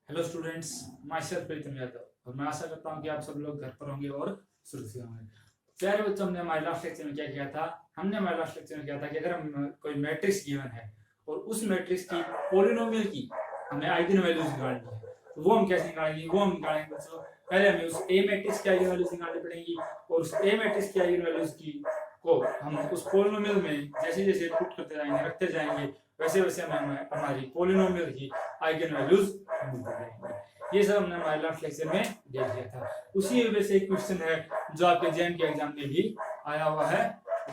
Hello students, my self प्रीतम यादव और मैं आशा करता हूं कि आप सब लोग घर पर होंगे और सुरक्षित होंगे। प्यारे बच्चों, हमने हमारे लास्ट लेक्चर में क्या किया था? हमने हमारे लास्ट लेक्चर में किया था कि अगर हम कोई मैट्रिक्स गिवन है और उस मैट्रिक्स की पॉलिनोमियल की हमें आइगन वैल्यूज निकालनी है, तो वो हम कैसे निकालेंगे? वो हम निकालेंगे बच्चों, पहले हमें उस ए मैट्रिक्स की आइगन वैल्यूज निकालनी पड़ेगी और उस ए मैट्रिक्स की आइगन वैल्यूज की को हम उस पॉलिनोमियल में जैसे जैसे पुट करते जाएंगे, रखते जाएंगे, वैसे वैसे हमें हमारी पॉलिनोमियल की आइगन वैल्यूज मिलती जाएंगी। ये सब हमने हमारे लास्ट लेक्चर में देख लिया था। उसी वजह से एक क्वेश्चन है जो आपके जेएम के एग्जाम में भी आया हुआ है।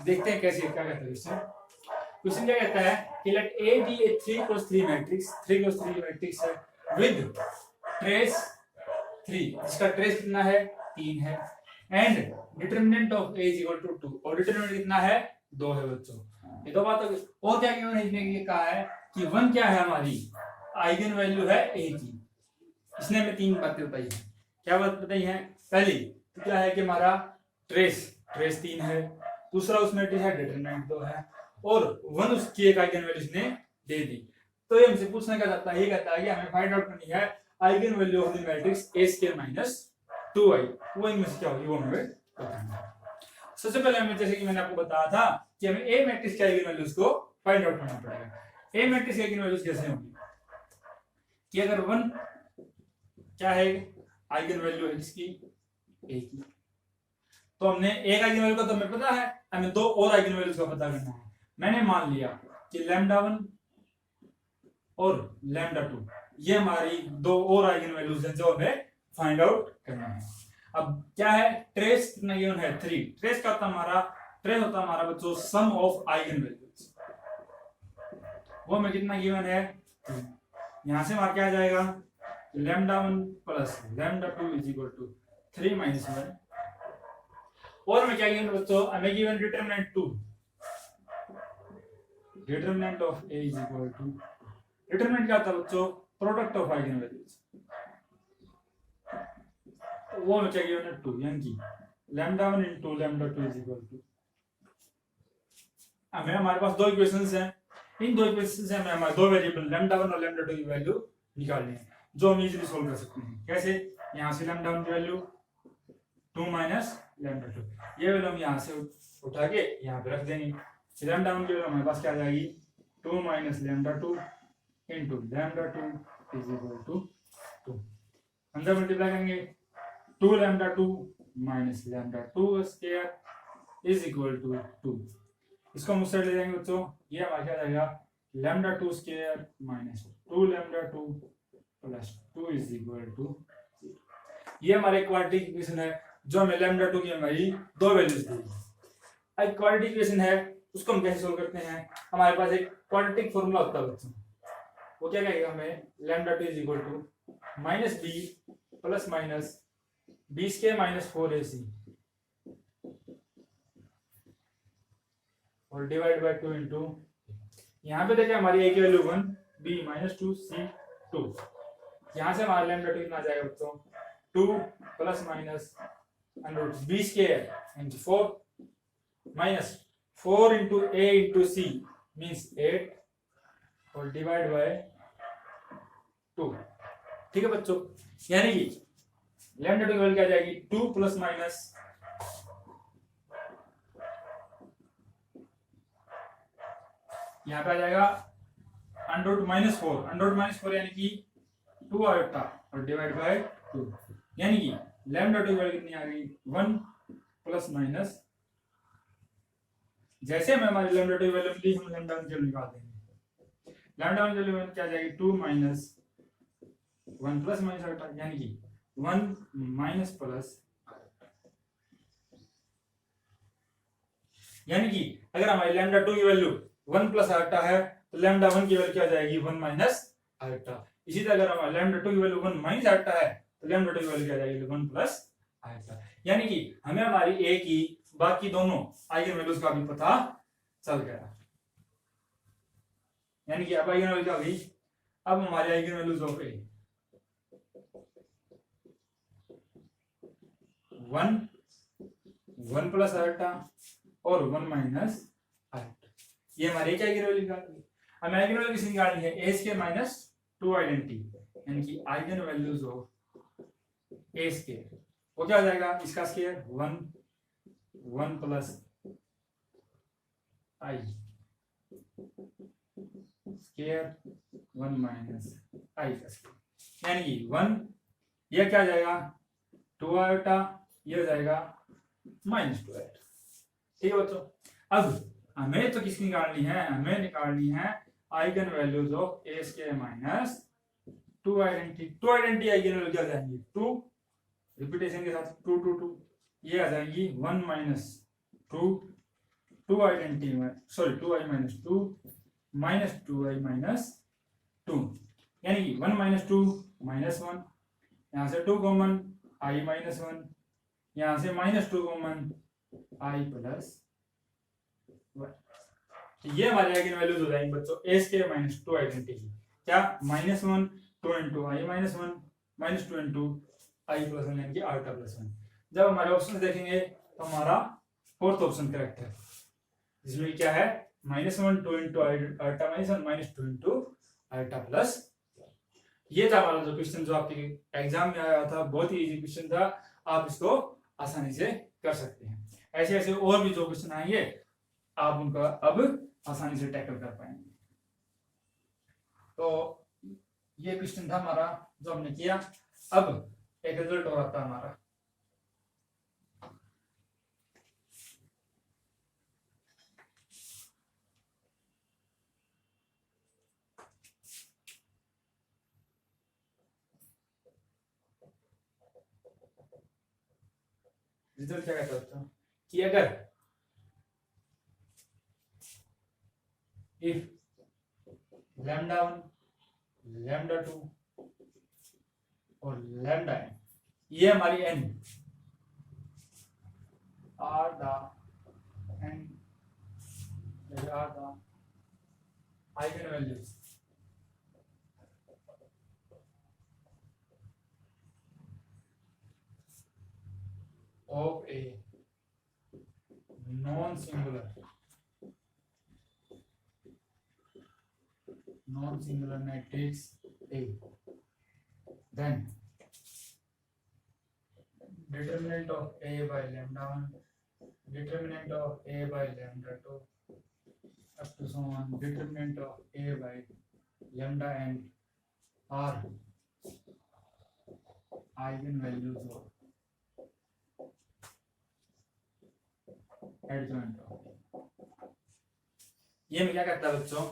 देखते हैं कैसे, क्या कहता है क्वेश्चन। क्वेश्चन क्या कहता है कि let A be a 3x3 matrix, 3x3 matrix है विद ट्रेस 3, इसका ट्रेस कितना है? 3 है, and determinant of A is equal to 2, और डिटरमिनेंट कितना है? 2 है बच्चों। ये तो बात हो गई। और क्या गिवन है? इसमें ये कहा है कि 1 क्या है? हमारी आइगन वैल्यू है ए की। इसने हमें 3 बातें बताई है। क्या बात बताई है? पहली तो क्या है कि हमारा ट्रेस 3 है, दूसरा उसमें है डिटरमिनेंट 2 है, और 1 उसकी एक आइगन वैल्यू इसने दे दी। तो ये हमसे पूछना क्या चाहता है? ये कहता है कि हमें फाइंड आउट करनी है eigen value of the matrix a square minus 2i। वो इनमें से क्या होगी वो हमें बताना है। सबसे पहले हमें, जैसे कि मैंने आपको बताया था कि हमें ए मैट्रिक्स की आइगन वैल्यूज को फाइंड आउट करना पड़ेगा। ए मैट्रिक्स की आइगन वैल्यूज कैसे होंगी कि अगर 1 क्या है? आइगन वैल्यू है इसकी ए की, तो हमने एक आइगन वैल्यू का तो हमें पता है, हमें 2 और आइगन वैल्यूज का पता करना है। मैंने मान लिया कि लैम्डा 1 और लैम्डा 2 ये हमारी 2 और आइगन वैल्यूज हैं जो हमें फाइंड आउट करना है। अब क्या है? ट्रेस कितना गिवन है? 3। ट्रेस का होता हमारा, ट्रेस होता हमारा बच्चों सम ऑफ आइगन वैल्यूज, वो हमें कितना गिवन है? 3। यहां से हमारा क्या आ जाएगा? Lambda 1 plus lambda 2 is equal to 3 minus 1। और हमें क्या गिवन बच्चों? हमें given determinant 2, determinant of A is equal to, determinant क्या होता है बच्चों? प्रोडक्ट ऑफ आइगन वैल्यूज, वो हमें क्या गिवन है? 2, यानी कि lambda 1 into lambda 2 is equal to, हमें हमारे पास 2 इक्वेशंस हैं। इन 2 इक्वेशंस से हमें हमारे 2 वेरिएबल लैम्डा 1 और लैम्डा 2 की वैल्यू निकालनी है, जो हम इजीली सोल्व कर सकते हैं। कैसे? यहां से लैम्डा 1 की वैल्यू 2 माइनस लैम्डा 2, ये वैल्यू हम यहां से उठा के यहां पे रख देंगे। लैम्डा 1 की वैल्यू हमारे पास क्या आ जाएगी? 2 minus lambda 2 into lambda 2 is equal to 2। अंदर मल्टीप्लाई करेंगे, 2 lambda 2 minus lambda 2 square is equal to 2। इसको हम उस साइड ले जाएंगे बच्चों, ये हमारा क्या जाएगा? Lambda 2 square minus 2 lambda 2 plus 2 is equal to 0। ये हमारे क्वाड्रेटिक इक्वेशन है जो हमें लैम्डा 2 की हमारी 2 वैल्यूज देगी। एक क्वाड्रेटिक इक्वेशन है, उसको हम कैसे सोल्व करते हैं? हमारे पास एक क्वाड्रेटिक फॉर्मूला होता है बच्चों, वो क्या कहेगा हमें? Lambda 2 is equal to minus b plus minus b square minus 4ac और डिवाइड बाय 2 इनटू, यहां पे देखिए हमारी a की वैल्यू 1, b माइनस 2, c 2। यहां से हमारा लैम्डा 2 कितना आ जाएगा बच्चों? 2 plus minus under b square into 4 minus 4 into a into c means 8 और डिवाइड बाय 2। ठीक है बच्चों, यानी कि लैम्डा 2 की वैल्यू क्या आ जाएगी? 2 प्लस माइनस यहाँ पे आ जाएगा under root minus 4, under root minus 4 यानी कि 2 आयोटा और डिवाइड बाय 2, यानी कि लैम्डा 2 की वैल्यू कितनी आ गई? 1 प्लस माइनस, जैसे हमें हमारी लैम्डा 2 की वैल्यू मिली, हम लैम्डा 1 की वैल्यू निकाल देंगे। लैम्डा 1 की वैल्यू क्या आ जाएगी? 2 माइनस 1 प्लस माइनस आयोटा, यानी कि 1 माइनस प्लस, यानी कि अगर हमारी लैम्डा 2 की वैल्यू 1 प्लस आयोटा है तो लैम्डा 1 की वैल्यू क्या जाएगी? 1 माइनस आयोटा। इसी तरह अगर हमारा लैम्डा 2 की वैल्यू 1 माइनस आयोटा है तो लैम्डा 2 की वैल्यू क्या जाएगी? 1 प्लस आयोटा। यानी कि हमें हमारी a की बाकी दोनों आइगन वैल्यूज का भी पता चल गया। यानी कि अब आइगन वैल्यू क्या होगी? अब हमारी eigen values of a 1 plus iota और 1 माइनस आयोटा, ये हमारे क्या आइगन वैल्यू निकालनी है? हमें आइगन वैल्यू किसकी निकालनी है? a स्क्वायर माइनस 2 आइडेंटिटी, यानी कि eigen values of A square वो क्या हो जाएगा, इसका स्क्वायर 1 प्लस आई स्क्वायर 1 माइनस आई का स्क्वायर, यानी कि 1 ये क्या हो जाएगा 2 आयोटा, ये हो जाएगा -2 आयोटा। ठीक है बच्चों, अब हमें तो किसकी निकालनी है, हमें निकालनी है eigen values of A square minus 2 identity eigen value क्या आ जाएंगी 2, रिपीटेशन के साथ 2 2 2, ये आ जाएंगी 1 minus 2 2 identity sorry 2i minus 2 minus 2i minus 2, यानी कि 1 माइनस 2 माइनस 1, यहाँ से 2 कॉमन i माइनस 1, यहाँ से -2 कॉमन i प्लस 1। ये हमारे आइगन वैल्यूज हो जाएंगे बच्चों a स्क्वायर माइनस 2 आइडेंटिटी क्या -1 2 into i minus 1 -2 into i plus 1 यानी कि आयोटा प्लस 1। जब हमारे ऑप्शन देखेंगे तो हमारा फोर्थ ऑप्शन करेक्ट है, जिसमें क्या है -1 2 into iota minus 1 -2 into iota plus. ये था हमारा जो क्वेश्चन जो आपके एग्जाम में आया था, बहुत ही इजी क्वेश्चन था, आप इसको आसानी से कर सकते हैं। ऐसे ऐसे और भी जो क्वेश्चन आएंगे आप उनका अब आसानी से टैकल कर पाएंगे। तो ये क्वेश्चन था हमारा जो हमने किया। अब एक रिजल्ट और आता है हमारा, रिजल्ट क्या कहता है कि अगर इफ लैम्डा 1 लैम्डा 2 और लैम्डा n ये हमारी n are the eigen values of a non-singular matrix A, then determinant of A by lambda 1, determinant of A by lambda 2, up to so on, determinant of A by lambda n are eigenvalues of adjoint of. ये में क्या करता है बच्चों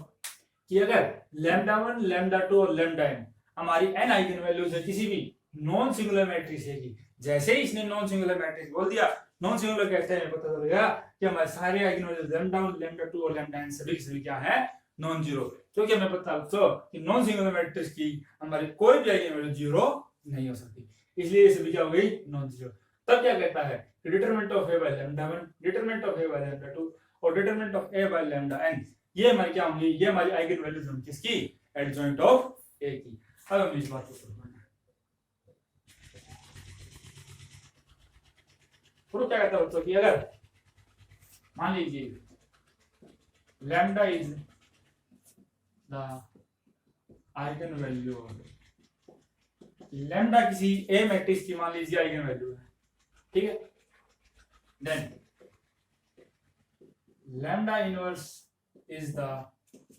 कि अगर lambda 1 lambda 2 और lambda n हमारी n आइगन वैल्यूज है किसी भी नॉन सिंगुलर मैट्रिक्स है की, जैसे ही इसने नॉन सिंगुलर मैट्रिक्स बोल दिया, नॉन सिंगुलर कहते हैं पता चलेगा कि हमारे सारे आइगन वैल्यूज लैम्डा 1 लैम्डा 2 और लैम्डा n सभी क्या है नॉन जीरो, क्योंकि हमें पता बच्चों कि नॉन सिंगुलर मैट्रिक्स की हमारी कोई भी आइगन वैल्यू जीरो नहीं हो सकती, इसलिए ये सभी क्या हो गई नॉन जीरो। तब क्या कहता है determinant of a by lambda 1, determinant of a by lambda 2 और determinant of a by lambda n ये हमारी क्या होंगी, ये हमारी आइगन वैल्यूज होंगी किसकी एडजॉइंट ऑफ a की। अब हम इस बात को समझना प्रूफ क्या कहता है बच्चों कि अगर मान लीजिए lambda is the eigen value of lambda किसी a मैट्रिक्स की मान लीजिए आइगन वैल्यू है, ठीक है, then lambda inverse is the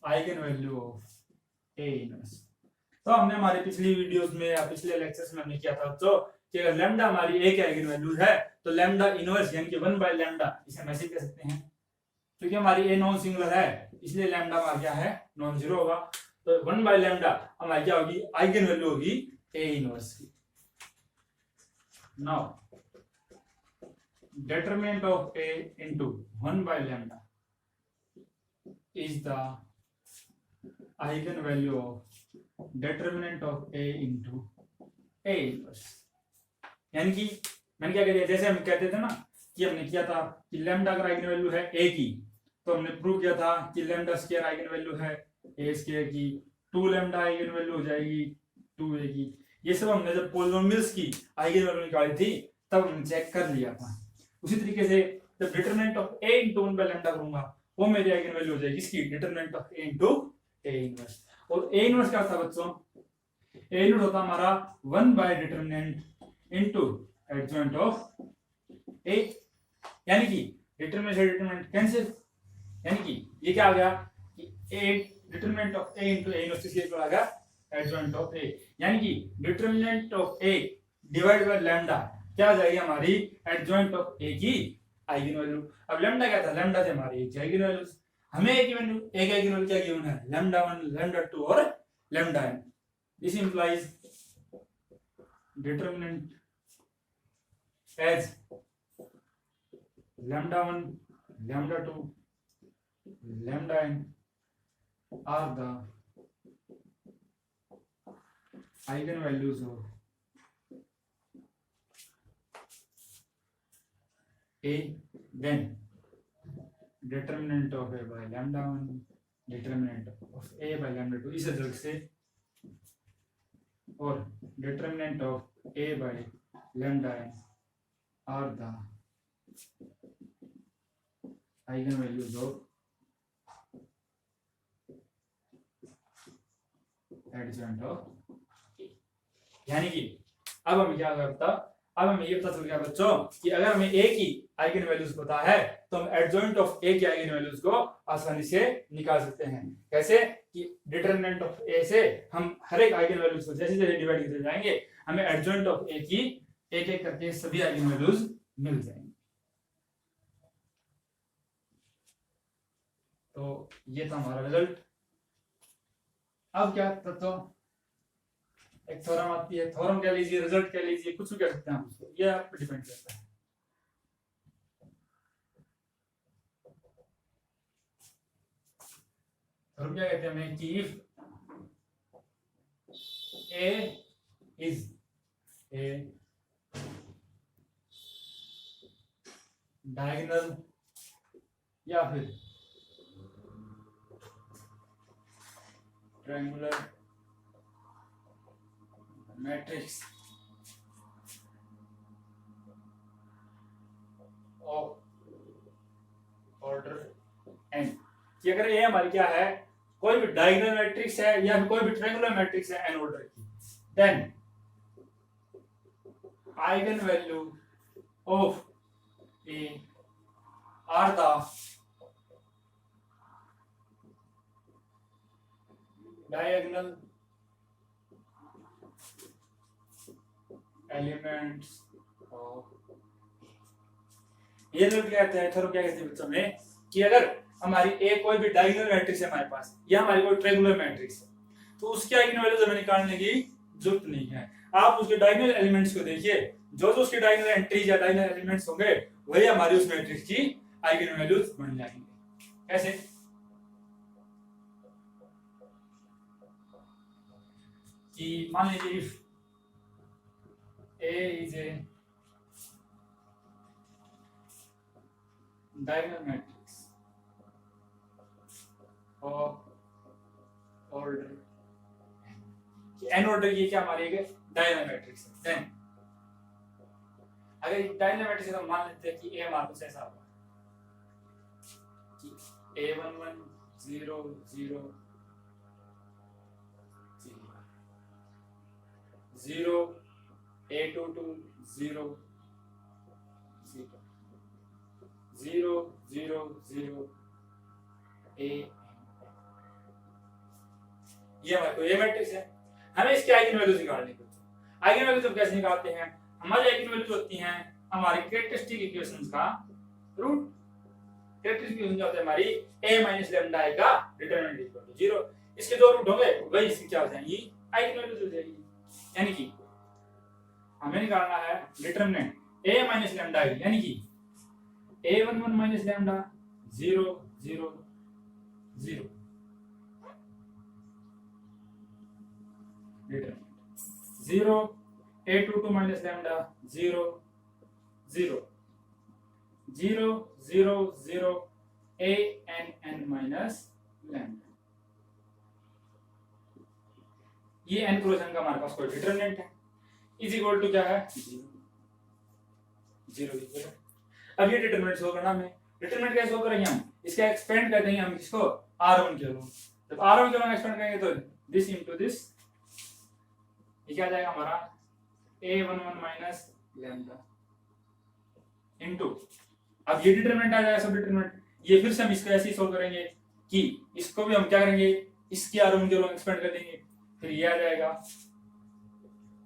eigen value of A inverse. तो हमने हमारे पिछली वीडियोस में या पिछले लेक्चर्स में हमने किया था तो कि अगर लैम्डा हमारी ए की आइगन वैल्यू है तो लैम्डा इनवर्स यानी कि 1 बाय लैम्डा इसे हम ऐसे कह सकते हैं, क्योंकि हमारी ए नॉन सिंगुलर है इसलिए लैम्डा हमारा क्या है नॉन जीरो होगा, तो 1 बाय लैम्डा हमारी क्या होगी आइगन वैल्यू होगी ए इनवर्स की। Now determinant of a into 1 by lambda is the eigenvalue of determinant of a into a inverse। यानी कि मैंने क्या किया, जैसे हम कहते थे ना कि हमने किया था कि लैम्डा अगर आइगन वैल्यू है a की तो हमने प्रूव किया था कि लैम्डा स्क्वायर आइगन वैल्यू है a स्क्वायर की, 2 लैम्डा आइगन वैल्यू हो जाएगी 2a की। ये सब हमने जब पॉलिनोमियल्स की आइगन वैल्यू निकाली थी तब हमने चेक कर लिया था। उसी तरीके से जब determinant of a into 1 by lambda करूंगा वो मेरी आइगन वैल्यू हो जाएगी इसकी determinant of a into a inverse. और a इनवर्स क्या होता है बच्चों ए नोट होता हमारा 1 by determinant into adjoint of A, यानी कि डिटरमिनेंट से डिटरमिनेंट कैंसिल, यानी कि ये क्या आ गया कि A determinant of A into A note से आ गया एडजॉइंट ऑफ ए, यानी कि determinant of A divide by lambda क्या आ जाएगी हमारी एडजॉइंट ऑफ ए की आइगन वैल्यू। अब लैम्डा क्या था, लैम्डा से हमारी एक आइगन वैल्यू, हमें एक वैल्यू एक आइगन वैल्यू क्या गिवन है, लैम्डा 1 लैम्डा 2 और lambda n। This implies determinant as lambda 1 lambda 2 lambda n are the eigen values of A, then determinant of A by lambda 1 determinant of A by lambda 2 इस result से, और determinant of A by lambda n are the eigen values of adjoint of A। यानी कि अब हमें क्या करता, अब हमें ये पता चल गया बच्चों कि अगर हमें ए की आइगन वैल्यूज पता है तो हम एडजॉइंट ऑफ ए की आइगन वैल्यूज को आसानी से निकाल सकते हैं। कैसे कि डिटरमिनेंट ऑफ ए से हम हर एक आइगन वैल्यूज को जैसे जैसे डिवाइड करते जाएंगे हमें एडजॉइंट ऑफ ए की एक एक करके सभी आइगन वैल्यूज मिल जाएंगे। तो ये था हमारा रिजल्ट। अब क्या तो एक थ्योरम आती है, थ्योरम कह लीजिए, रिजल्ट कह लीजिए, कुछ भी कह सकते हैं आप उसको, ये आप पे डिपेंड करता है। थ्योरम क्या कहते हैं हमें कि if A is a diagonal या फिर triangular matrix of order n, कि अगर ये हमारी क्या है, कोई भी डायगोनल मैट्रिक्स है या फिर कोई भी ट्रायंगुलर मैट्रिक्स है n ऑर्डर की, then eigen value of A are the diagonal elements of. ये लोग क्या कहते हैं, थ्योरम क्या कहते हैं बच्चों में कि अगर हमारी ए कोई भी डायगोनल मैट्रिक्स है हमारे पास या हमारी कोई ट्रायंगुलर मैट्रिक्स है तो उसकी आइगन वैल्यूज हमें निकालने की जरूरत नहीं है। आप उसके डायगोनल एलिमेंट्स को देखिए, जो जो उसके डायगोनल एंट्रीज या डायगोनल एलिमेंट्स होंगे वही हमारी उस मैट्रिक्स की आइगन वैल्यूज बन जाएंगे। कैसे कि मान लीजिए if A is a diagonal matrix of order n order की क्या हमारी एक डायगोनल मैट्रिक्स है, देन अगर डायगोनल मैट्रिक्स है तो मान लेते हैं कि A हमारे पास ऐसा होगा कि A11 0 0 0 A22 0 0 0 0 0 A, ये हमारे को ये मैट्रिक्स है। हमें इसके आइगन वैल्यूज निकालनी है। आइगन वैल्यूज हम कैसे निकालते हैं, हमारी आइगन वैल्यूज होती हैं हमारी कैरेक्टरिस्टिक इक्वेशंस का रूट। कैरेक्टरिस्टिक इक्वेशन क्या होता है हमारी a माइनस लैम्डा i का डिटरमिनेंट इक्वल टू 0। इसके दो रूट होंगे वही इसकी क्या हो जाएंगी आइगन वैल्यूज हो जाएगी। यानी कि हमें निकालना है determinant a minus lambda i, यानी कि a11 minus lambda 0 0 0 determinant 0 a22 minus lambda 0 0 0 0 0 a n minus lambda. ये n क्रोजन का हमारे पास कोई डिटरमिनेंट है इज इक्वल टू क्या है 0 0। अब ये डिटरमिनेंट शो करना हमें, डिटरमिनेंट कैसे शो करेंगे हम, इसका एक्सपेंड कर देंगे हम इसको r1 के लोग। जब r1 के लोग एक्सपेंड करेंगे तो दिस इनटू दिस ये क्या आ जाएगा हमारा A11 माइनस लैम्डा इनटू, अब ये डिटरमिनेंट आ जाएगा सब डिटरमिनेंट, ये फिर से हम इसको ऐसे ही सोल्व करेंगे कि इसको भी हम क्या करेंगे, इसके आर1 के लोग एक्सपेंड कर देंगे, फिर ये आ जाएगा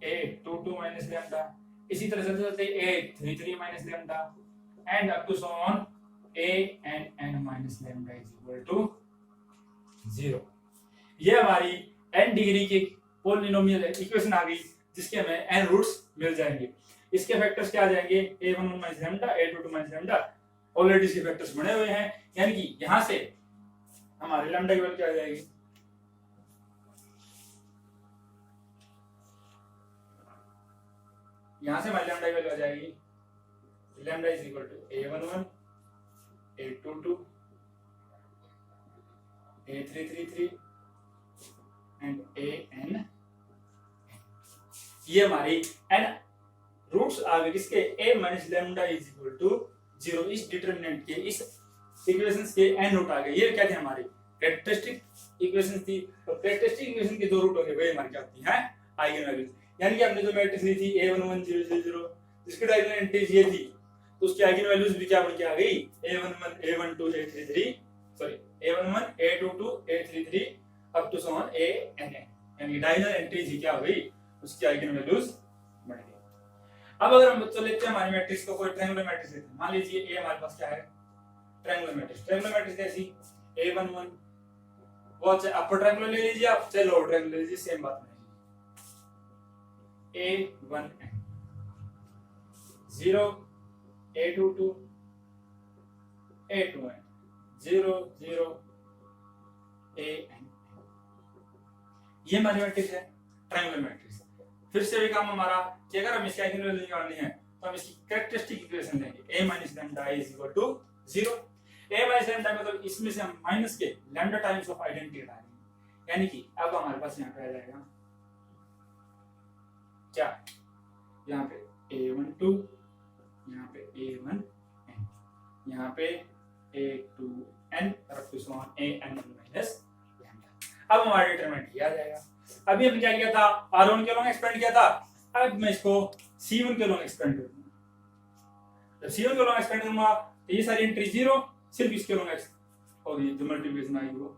A22 माइनस लैम्डा, इसी तरह से चलते A33 minus lambda and up to so on AN minus lambda is equal to 0। ये हमारी n डिग्री की पॉलिनोमियल इक्वेशन आ गई जिसके हमें n रूट्स मिल जाएंगे। इसके फैक्टर्स क्या आ जाएंगे, A11 minus lambda, A22 minus lambda, already इसके फैक्टर्स बने हुए हैं, यानी कि यहां से हमारे लैम्डा की वैल्यू क्या आ जाएगी, यहां से हमारी लैम्डा की वैल्यू आ जाएगी, lambda is equal to A11 A22 A333 and AN। ये हमारी n रूट्स आ गए किसके, A minus lambda is equal to 0, इस डिटरमिनेंट के, इस इक्वेशंस के n रूट आ गए। ये क्या थे, हमारी कैरेक्टरिस्टिक इक्वेशंस थी, और कैरेक्टरिस्टिक इक्वेशन के दो रूट होंगे वही हमारी क्या होती हैं, आइगन वैल्यूज। यानी कि हमने जो मैट्रिक्स ली थी A11 0 0 0 जिसकी डायगोनल एंट्रीज ये थी, तो उसकी आइगन वैल्यूज भी क्या बन के आ गई, A11 A12 A33 sorry A11 A22 A33 up to so on AN, यानी डायगोनल एंट्रीज ही क्या हो गई, उसकी आइगन वैल्यूज बन गई। अब अगर हम बच्चों लेते हैं हमारी मैट्रिक्स को, कोई ट्रायंगुलर मैट्रिक्स लेते हैं, मान लीजिए A हमारे पास क्या है, ट्रायंगुलर मैट्रिक्स। ट्रायंगुलर मैट्रिक्स कैसी, A11 वो चाहे अपर ट्रायंगुलर ले लीजिए आप, चाहे लोअर ट्रायंगुलर ले लीजिए, सेम बात नहीं, A1 0 A22 A2 0 0 AN, ये हमारी मैट्रिक्स है ट्रायंगुलर मैट्रिक्स। फिर से भी काम हमारा कि अगर हम इसकी आइगन वैल्यू निकालनी है तो हम इसकी कैरेक्टरिस्टिक इक्वेशन लेंगे, A minus lambda is equal to 0। A minus lambda मतलब इसमें से हम माइनस के लैम्डा टाइम्स ऑफ आइडेंटिटी हटाएंगे, यानी कि अब हमारे पास यहाँ पे आ जाएगा क्या, यहाँ पे A12, यहाँ पे A1N, यहाँ पे A2N और to so on AN minus lambda. अब हमारा डिटरमिनेंट ये आ जाएगा। अभी हमने क्या किया था, R1 के लॉन्ग एक्सपेंड किया था, अब मैं इसको C1 के लॉन्ग एक्सपेंड करूंगा। जब C1 के लॉन्ग एक्सपेंड करूंगा तो ये सारी एंट्री 0, सिर्फ इसके लॉन्ग होगी जो मल्टीप्लिकेशन आई वो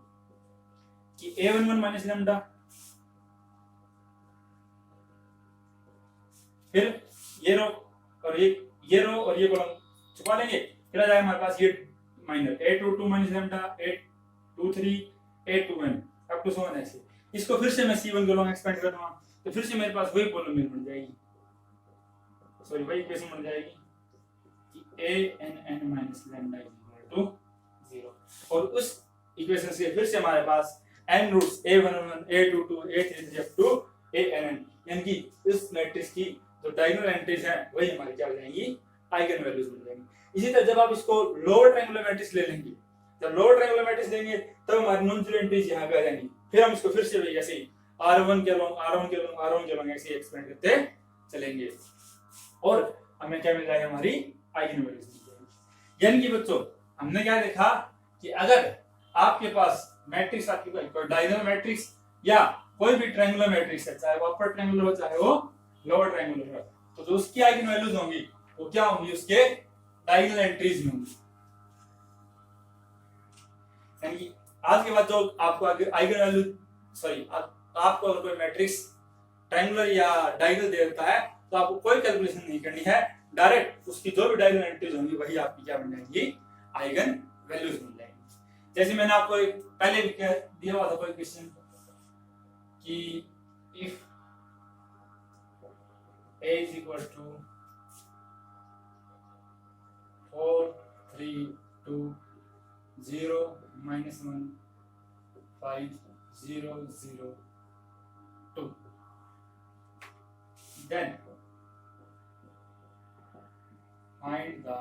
कि A11 माइनस लैम्डा, फिर ये रो और ये रो और ये कॉलम छुपा लेंगे, फिर आ जाएगा हमारे पास ये minor A22 minus lambda A23 A2N up to 7 ऐसे। इसको फिर से मैं C1 के लॉन्ग एक्सपेंड कर दूंगा तो फिर से मेरे पास वही पॉलिनोमियल बन जाएगी, सॉरी वही इक्वेशन बन जाएगी कि AN minus lambda is equal to 0, और उस इक्वेशन से फिर से हमारे पास n roots A11 A22 A33 up to AN, यानी कि इस मैट्रिक्स की जो डायगोनल एंट्रीज हैं वही हमारी क्या हो जाएंगी, आइगन वैल्यूज बन जाएंगी। इसी तरह जब आप इसको लोअर ट्रायंगुलर मैट्रिक्स ले लेंगे, जब लोअर ट्रायंगुलर मैट्रिक्स लेंगे तब हमारी नॉन जीरो एंट्रीज यहाँ पे आ जाएंगी, फिर हम इसको फिर से वही ऐसे ही R1 के लॉन्ग ऐसे एक्सपेंड करते चलेंगे और हमें क्या मिल जाएगा, हमारी आइगन वैल्यूज मिल जाएगी। यानी कि बच्चों हमने क्या देखा कि अगर आपके पास मैट्रिक्स आपकी कोई डायगोनल मैट्रिक्स या कोई भी ट्रायंगुलर मैट्रिक्स है, चाहे वो अपर ट्रायंगुलर हो चाहे वो लोअर ट्रायंगुलर हो, तो जो उसकी आइगन वैल्यूज होंगी वो क्या होंगी, उसके डायगोनल एंट्रीज में होंगी। यानी कि आज के बाद जो आपको आइगन वैल्यू सॉरी आपको अगर कोई मैट्रिक्स ट्रायंगुलर या डायगोनल दे देता है तो आपको कोई कैलकुलेशन नहीं करनी है, डायरेक्ट उसकी जो भी डायगोनल एंट्रीज होंगी वही आपकी क्या बन जाएंगी, आइगन वैल्यूज बन जाएंगी। जैसे मैंने आपको पहले भी दिया हुआ था कोई क्वेश्चन कि if A is equal to 4 3 2 0 minus 1 5 0 0 2, then find the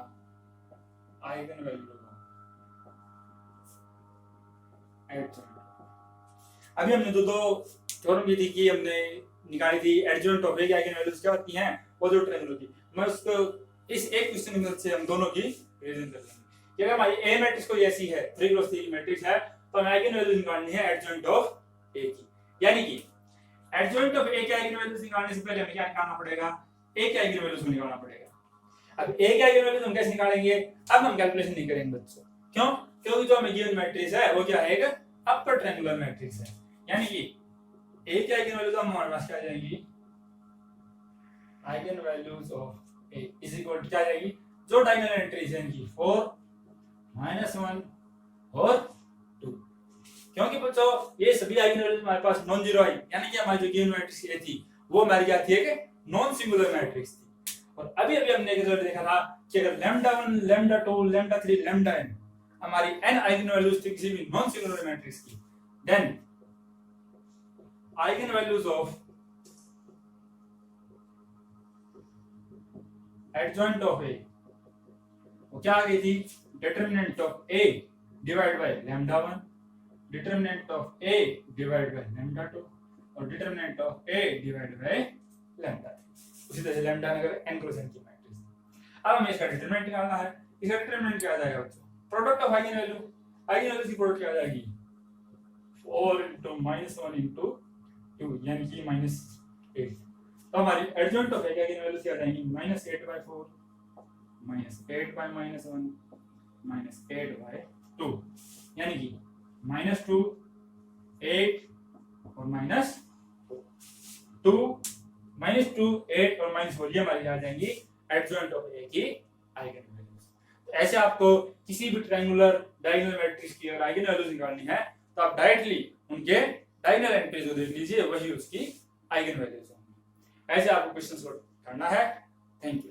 eigenvalue adjoint। अभी हमने दो थ्योरम की थी कि हमने निकाली थी एडजॉइंट ऑफ ए की आइगन वैल्यूज क्या होती हैं, पॉजिटिव ट्रायंगल की। मैं उसको इस एक क्वेश्चन की मदद से हम दोनों की रिवीजन कर लेंगे कि अगर हमारी ए मैट्रिक्स कोई ऐसी है 3 × 3 मैट्रिक्स है तो हमें आइगन वैल्यूज निकालनी है एडजॉइंट ऑफ ए की। यानी कि एडजॉइंट ऑफ ए के आइगन वैल्यूज निकालने से पहले हमें क्या निकालना पड़ेगा, ए के आइगन वैल्यूज को निकालना पड़ेगा। अब ए के आइगन वैल्यूज हम कैसे निकालेंगे, अब हम कैलकुलेशन नहीं करेंगे बच्चों, क्यों, क्योंकि जो हमें गिवन मैट्रिक्स है वो क्या है, एक अपर ट्रायंगुलर मैट्रिक्स है, यानी कि ए के आइगन वैल्यूज हमारे पास क्या आ जाएंगी, eigen values of A is equal to क्या आ जाएगी, जो डायगोनल एंट्रीज है इनकी 4 -1 और 2, क्योंकि बच्चों ये सभी आइगन वैल्यूज हमारे पास नॉन जीरो आई, यानी कि हमारी जो गिवन मैट्रिक्स ए थी वो हमारी क्या थी, एक नॉन सिंगुलर मैट्रिक्स थी। और अभी हमने एक रिजल्ट देखा था कि अगर λ1 λ2 λ3 λn हमारी n आइगन वैल्यूज थी किसी भी नॉन सिंगुलर मैट्रिक्स की, then eigen values of adjoint of A वो क्या आ गई थी, determinant of A divide by λ1, determinant of A divide by λ2 और determinant of A divide by λ3। उसी तरह से लैम्डा अगर n क्रॉस n की मैट्रिक्स। अब हमें इसका डिटरमिनेंट निकालना है, इसका डिटरमिनेंट क्या आ जाएगा बच्चों, product of eigen value, eigen value की प्रोडक्ट क्या आ जाएगी 4 -1 2 यानी कि -8। तो हमारी adjoint of A eigen value क्या आ जाएंगी, -8/4 -8/-1 -8/2 यानी कि -2 8 और -2 -2 8 और -4 ये हमारी आ जाएंगी एडजॉइंट ऑफ ए की आइगन वैल्यूज। तो ऐसे आपको किसी भी ट्रायंगुलर डायगोनल मैट्रिक्स की अगर आइगन वैल्यूज निकालनी है तो आप डायरेक्टली उनके डायगोनल एंट्रीज को देख लीजिए, वही उसकी आइगन वैल्यूज होंगी। ऐसे आपको क्वेश्चंस को करना है। Thank you.